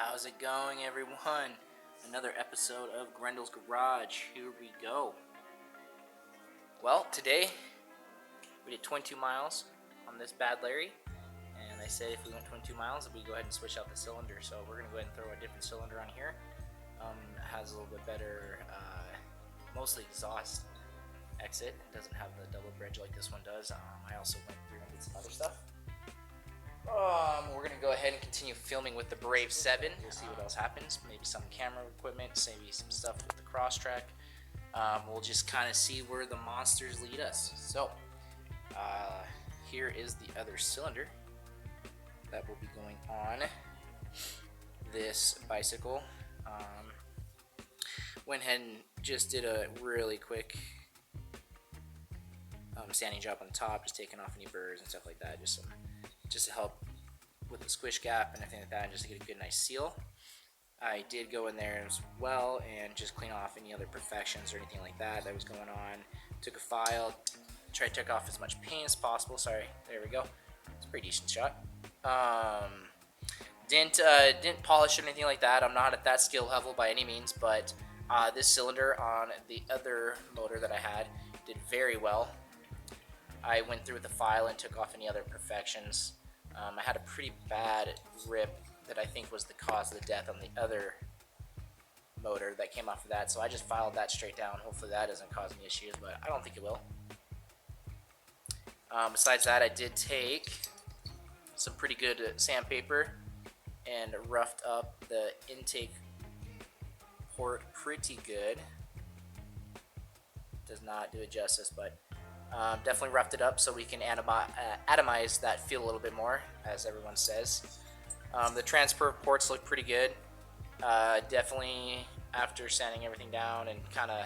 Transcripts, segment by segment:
How's it going, everyone? Another episode of Grendel's Garage. Here we go. Well, today we did 22 miles on this Bad Larry, and I said if we went 22 miles, we go ahead and switch out the cylinder. So we're gonna go ahead and throw a different cylinder on here. It has a little bit better, mostly exhaust exit. It doesn't have the double bridge like this one does. I also went through and did some other stuff. We're going to go ahead and continue filming with the Brave 7. We'll see what else happens. Maybe some camera equipment, maybe some stuff with the Crosstrek. We'll just kind of see where the monsters lead us. So, here is the other cylinder that will be going on this bicycle. Went ahead and just did a really quick sanding job on the top, just taking off any burrs and stuff like that. Just to help with the squish gap and everything like that, and just to get a good nice seal. I did go in there as well and just clean off any other imperfections or anything like that was going on. Took a file, tried to take off as much paint as possible. Sorry, there we go. It's a pretty decent shot. Didn't polish or anything like that. I'm not at that skill level by any means, but this cylinder on the other motor that I had did very well. I went through with the file and took off any other imperfections. I had a pretty bad rip that I think was the cause of the death on the other motor that came off of that, so I just filed that straight down. Hopefully that doesn't cause any issues, but I don't think it will. Besides that, I did take some pretty good sandpaper and roughed up the intake port pretty good. Does not do it justice, but definitely roughed it up so we can atomize that feel a little bit more, as everyone says. The transfer ports look pretty good. Definitely after sanding everything down and kind of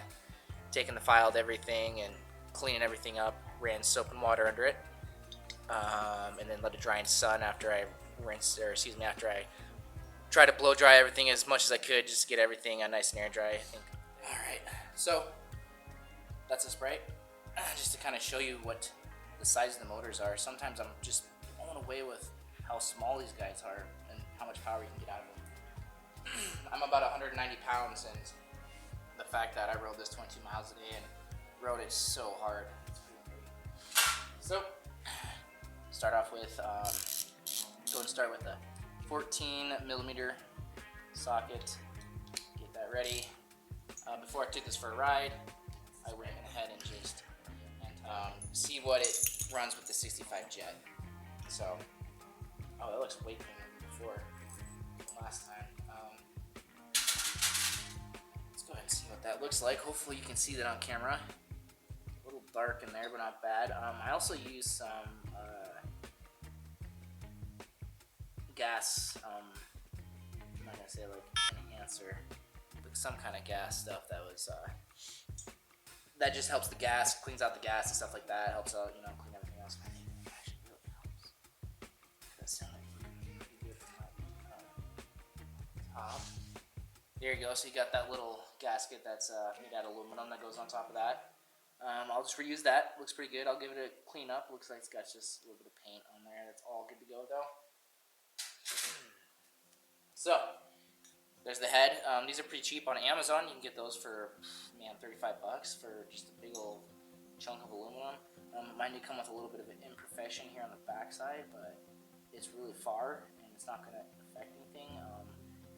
taking the file to everything and cleaning everything up, ran soap and water under it, and then let it dry in sun after I after I tried to blow dry everything as much as I could just to get everything nice and air dry, I think. Alright, so that's a spray. Just to kind of show you what the size of the motors are. Sometimes I'm just blown away with how small these guys are and how much power you can get out of them. I'm about 190 pounds, and the fact that I rode this 22 miles a day and rode it so hard, it's pretty great. So, start off with, go and start with a 14 millimeter socket. Get that ready. Before I took this for a ride, I went ahead and just see what it runs with the 65 jet. So, that looks way cleaner than before last time. Let's go ahead and see what that looks like. Hopefully you can see that on camera. A little dark in there, but not bad. I also use some gas, I'm not gonna say like enhancer, but some kind of gas stuff that was that just helps the gas, cleans out the gas and stuff like that. Helps out, clean everything else. I think it actually really helps. That sounds pretty good from top. There you go. So you got that little gasket that's made out of aluminum that goes on top of that. I'll just reuse that. Looks pretty good. I'll give it a clean up. Looks like it's got just a little bit of paint on there. That's all good to go though. So, there's the head. These are pretty cheap on Amazon. You can get those for, $35 for just a big old chunk of aluminum. Mine did come with a little bit of an imperfection here on the back side, but it's really far and it's not going to affect anything.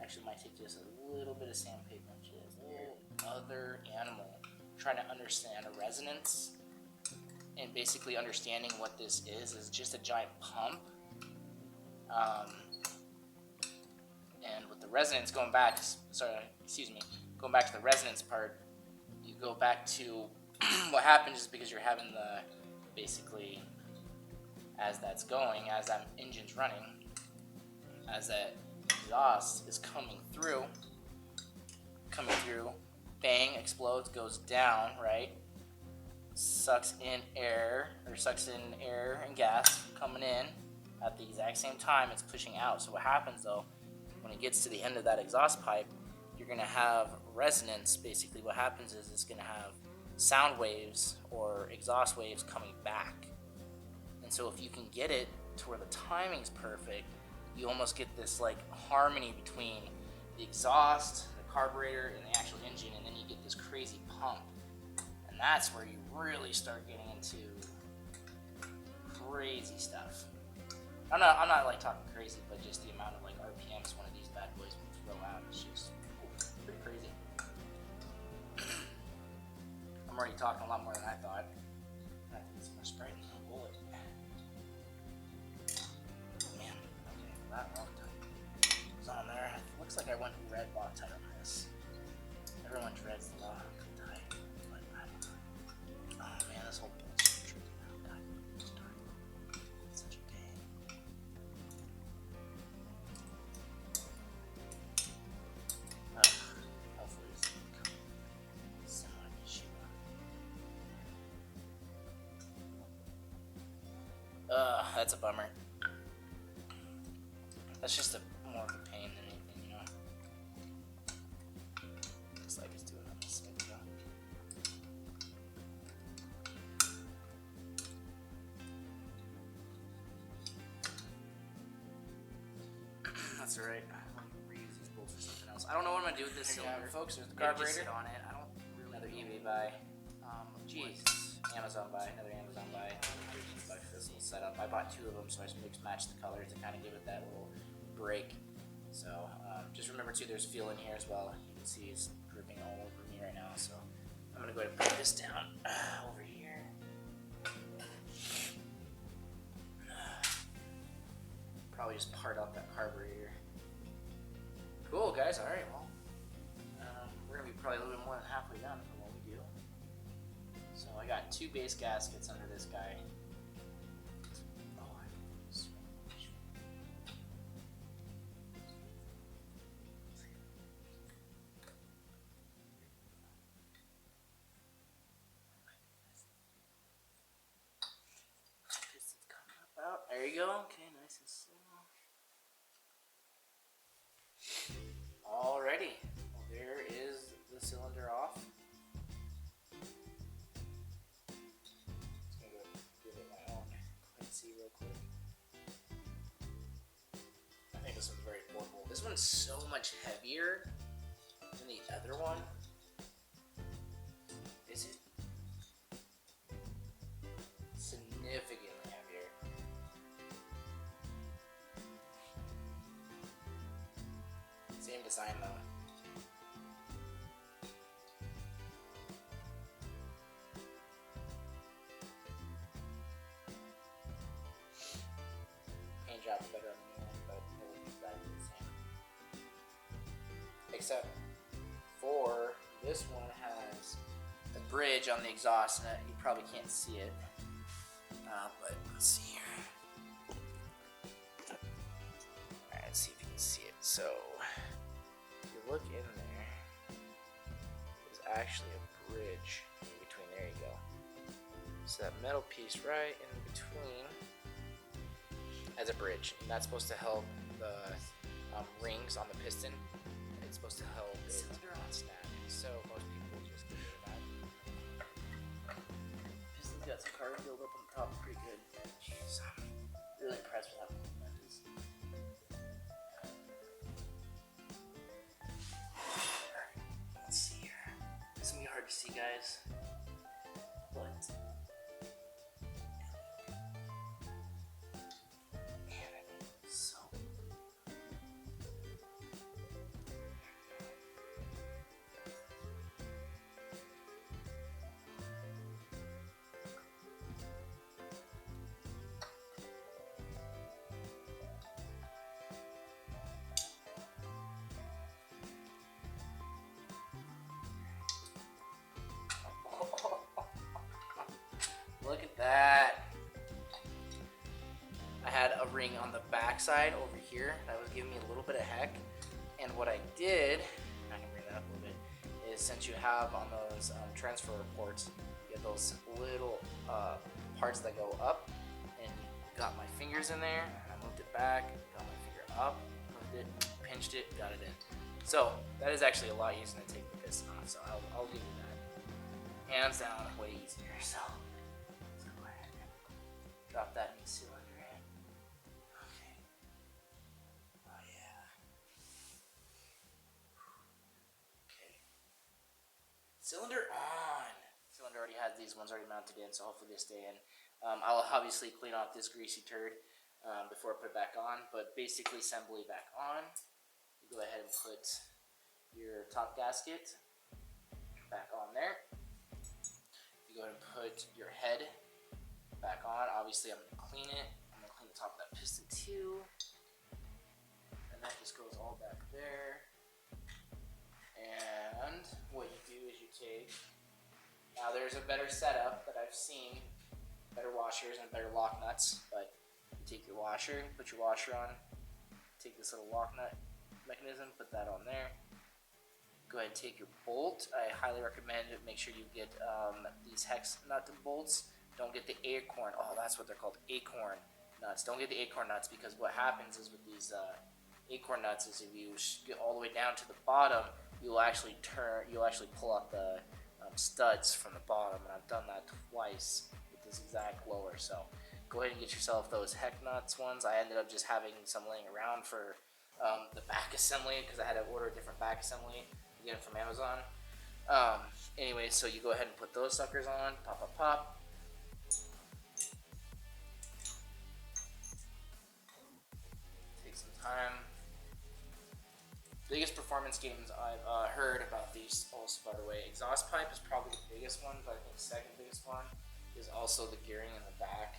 Actually, might take just a little bit of sandpaper and just a little other animal. Trying to understand a resonance and basically understanding what this is just a giant pump. And with the resonance going back to the resonance part, you go back to what happens is because you're having basically as that's going, as that engine's running, as that exhaust is coming through, bang, explodes, goes down, right? Sucks in air and gas coming in at the exact same time it's pushing out. So what happens though, when it gets to the end of that exhaust pipe, you're going to have resonance. Basically what happens is it's going to have sound waves or exhaust waves coming back. And so if you can get it to where the timing's perfect, you almost get this like harmony between the exhaust, the carburetor, and the actual engine, and then you get this crazy pump. And that's where you really start getting into crazy stuff. I'm not like talking crazy, but just the amount of like RPMs one of these bad boys will throw out is just pretty crazy. I'm already talking a lot more than I thought. I think it's more Sprite than a bullet. Oh man, okay, that Loctite is on there. It looks like I went red Loctite on this. Everyone dreads the Loctite, but I don't know. Oh man, this whole bolt's so tricky now. God, it's dark. It's such a pain. Hopefully it's similar issue. That's a bummer. That's just more of a pain than anything, you know. Looks like it's doing on this side though. That's alright. I'll reuse these bolts for something else. I don't know what I'm gonna do with this cylinder, folks. There's the carburetor on it. I don't really. Another eBay buy. Jeez. Amazon buy. Another Amazon buy. Another $13 for this little setup. I bought 2 of them, so I just mix match the colors to kind of give it that little break. So just remember too, there's fuel in here as well. You can see it's dripping all over me right now. So I'm gonna go ahead and put this down over here. Probably just part out that carburetor. Cool, guys. All right, well, we're gonna be probably a little bit more than halfway done for what we do. So I got 2 base gaskets under this guy. Oh, I need this. Piston's coming up out. There you go. Okay, nice and slow. Alrighty. Well, there is the cylinder off. Just gonna go give it my own cleanse real quick. I think this one's very portable. This one's so much heavier than the other one. Is it? Significantly heavier. Same design though. Paint job's better on the end, but it will be exactly the same. Except for this one has a bridge on the exhaust, and you probably can't see it. But let's see here. Alright, let's see if you can see it. So if you look in there, there's actually a bridge in between. There you go. So that metal piece right in between has a bridge, and that's supposed to help the rings on the piston. It's supposed to help it not snap. So most people just get rid of that. Piston's got some carbon buildup on the top, pretty good. Jeez, I'm really impressed with how cool that is. Let's see here. This is gonna be hard to see, guys. But man, I mean, so. Look at that. I had a ring on the back side over here that was giving me a little bit of heck. And what I did, I can bring that up a little bit, is since you have on those transfer ports, you have those little parts that go up, and got my fingers in there, and I moved it back, got my finger up, moved it, pinched it, got it in. So that is actually a lot easier than taking the piston off, so I'll give you that. Hands down, way easier, so. Drop that new cylinder in. Okay. Cylinder on. Cylinder already has these ones already mounted in, so hopefully they stay in. I'll obviously clean off this greasy turd before I put it back on, but basically assembly back on. You go ahead and put your top gasket back on there. You go ahead and put your head back on. Obviously I'm going to clean it. I'm going to clean the top of that piston too. And that just goes all back there. And what you do is you take, now there's a better setup that I've seen, better washers and better lock nuts, but you take your washer, put your washer on, take this little lock nut mechanism, put that on there. Go ahead and take your bolt. I highly recommend it. Make sure you get these hex nut bolts. Don't get the acorn, oh that's what they're called, acorn nuts. Don't get the acorn nuts, because what happens is with these acorn nuts is if you get all the way down to the bottom, you'll actually pull out the studs from the bottom, and I've done that twice with this exact blower. So go ahead and get yourself those hex nuts ones. I ended up just having some laying around for the back assembly, because I had to order a different back assembly to get it from Amazon. Anyway, so you go ahead and put those suckers on, pop, pop, pop. Take some time. Biggest performance gains I've heard about these also, by the way. Exhaust pipe is probably the biggest one, but I think second biggest one is also the gearing in the back.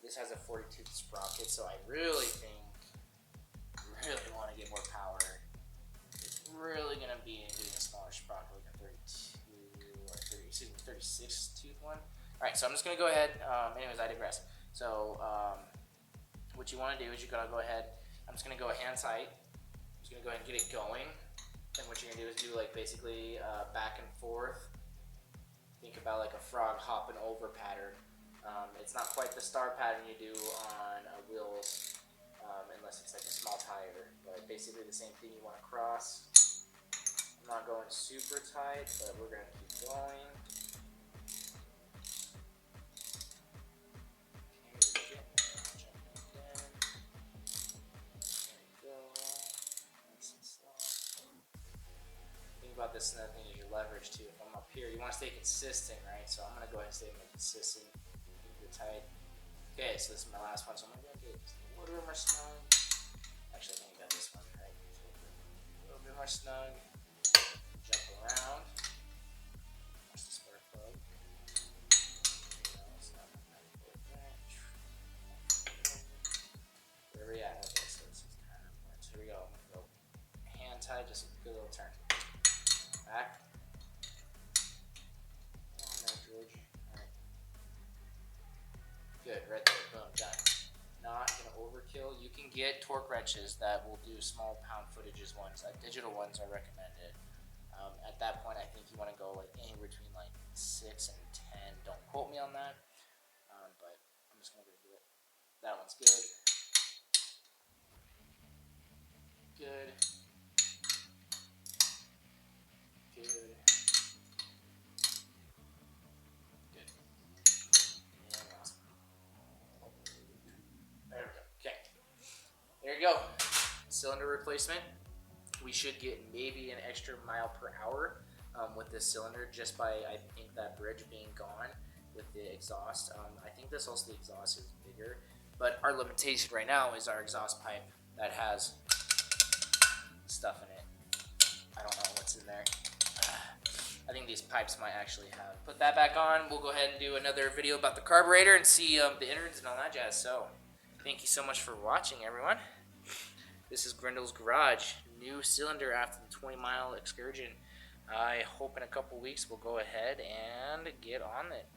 This has a 40-tooth sprocket, so I really want to get more power. It's really going to be getting a smaller sprocket, like a 36 tooth one. Alright, so I'm just going to go ahead, anyways, I digress. So, what you want to do is you got to go ahead, I'm just going to go hand tight. Gonna go ahead and get it going, and what you're gonna do is do like basically back and forth. Think about like a frog hopping over pattern. It's not quite the star pattern you do on wheels, unless it's like a small tire, but basically the same thing. You want to cross. I'm not going super tight, but we're gonna keep going. About this, another thing is your leverage too. If I'm up here, you want to stay consistent, right? So I'm gonna go ahead and stay consistent, keep it tight. Okay, so this is my last one, so I'm gonna get just a little bit more snug. Actually, I think I got this one right. A little bit more snug. Jump around. Watch the spark plug. Where are we at? Okay, so this is kind of important. So here we go. I'm gonna go hand tight, just a good little turn. Back. On there, George. Alright. Good, right there. Boom, done. Not gonna overkill. You can get torque wrenches that will do small pound footages ones. Digital ones are recommended. At that point, I think you want to go like anywhere between like 6 and 10. Don't quote me on that. But I'm just gonna go do it. That one's good. Good. Go. Cylinder replacement. We should get maybe an extra mile per hour with this cylinder, just by, I think, that bridge being gone with the exhaust. I think this also, the exhaust is bigger, but our limitation right now is our exhaust pipe that has stuff in it. I don't know what's in there. I think these pipes might actually have. Put that back on. We'll go ahead and do another video about the carburetor and see the innards and all that jazz. So thank you so much for watching, everyone. This is Grendel's Garage, new cylinder after the 20-mile excursion. I hope in a couple weeks we'll go ahead and get on it.